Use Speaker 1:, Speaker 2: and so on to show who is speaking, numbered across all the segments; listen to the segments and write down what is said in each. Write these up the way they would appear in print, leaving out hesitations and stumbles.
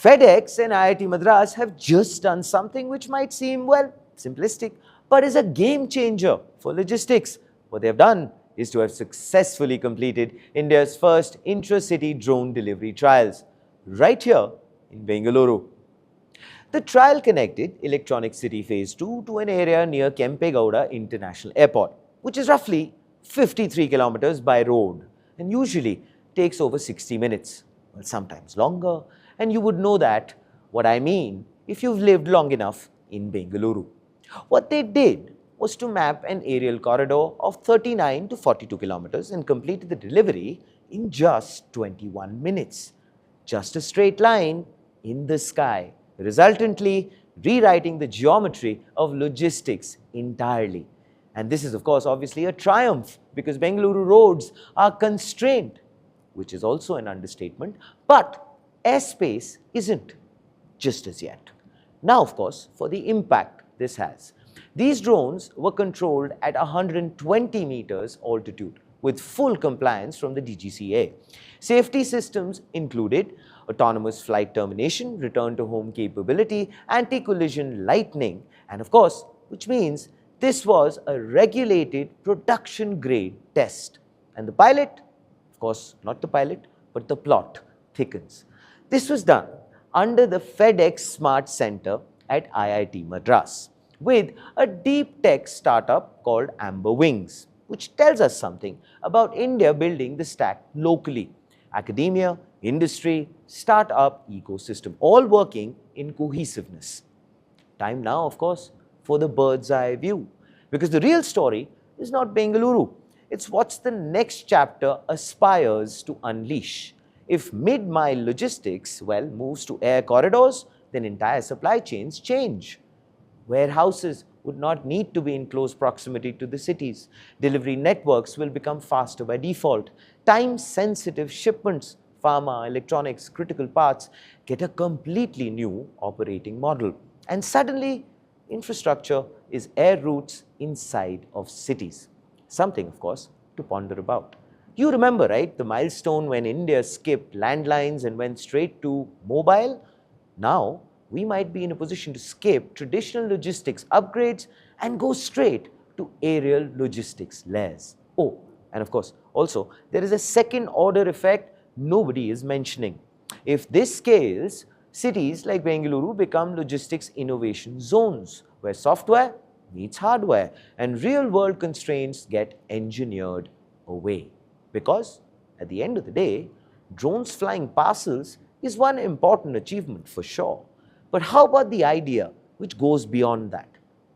Speaker 1: FedEx and IIT Madras have just done something which might seem, well, simplistic, but is a game changer for logistics. What they have done is to have successfully completed India's first intra-city drone delivery trials, right here in Bengaluru. The trial connected Electronic City Phase 2 to an area near Kempe Gowda International Airport, which is roughly 53 kilometers by road and usually takes over 60 minutes, well, sometimes longer. And you would know that, what I mean, if you've lived long enough in Bengaluru. What they did was to map an aerial corridor of 39 to 42 kilometers and completed the delivery in just 21 minutes. Just a straight line in the sky, resultantly rewriting the geometry of logistics entirely. And this is, of course, obviously a triumph because Bengaluru roads are constrained, which is also an understatement, but airspace isn't, just as yet. Now, of course, for the impact this has. These drones were controlled at 120 meters altitude with full compliance from the DGCA. Safety systems included autonomous flight termination, return to home capability, anti-collision lightning, and of course, which means this was a regulated production grade test. And the pilot, of course, not the pilot, but the plot thickens. This was done under the FedEx Smart Center at IIT Madras with a deep tech startup called Amber Wings, which tells us something about India building the stack locally. Academia, industry, startup, ecosystem, all working in cohesiveness. Time now, of course, for the bird's eye view, because the real story is not Bengaluru. It's what's the next chapter aspires to unleash. If mid-mile logistics, well, moves to air corridors, then entire supply chains change. Warehouses would not need to be in close proximity to the cities. Delivery networks will become faster by default. Time-sensitive shipments, pharma, electronics, critical parts get a completely new operating model. And suddenly, infrastructure is air routes inside of cities. Something, of course, to ponder about. You remember, right, the milestone when India skipped landlines and went straight to mobile? Now, we might be in a position to skip traditional logistics upgrades and go straight to aerial logistics layers. Oh, and of course, also, there is a second order effect nobody is mentioning. If this scales, cities like Bengaluru become logistics innovation zones where software meets hardware and real-world constraints get engineered away. Because at the end of the day, drones flying parcels is one important achievement for sure. But how about the idea which goes beyond that?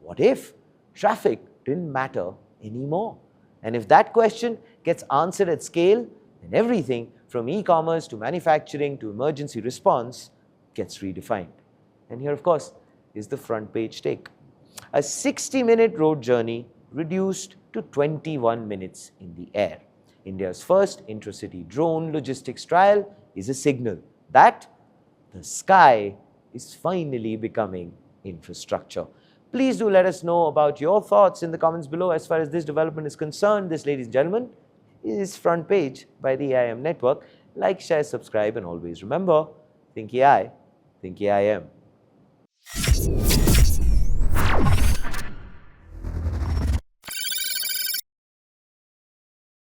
Speaker 1: What if traffic didn't matter anymore? And if that question gets answered at scale, then everything from e-commerce to manufacturing to emergency response gets redefined. And here, of course, is the front page take. A 60-minute road journey reduced to 21 minutes in the air. India's first intracity drone logistics trial is a signal that the sky is finally becoming infrastructure. Please do let us know about your thoughts in the comments below as far as this development is concerned. This, ladies and gentlemen, is Front Page by the AIM Network. Like, share, subscribe, and always remember, think AI, think AIM.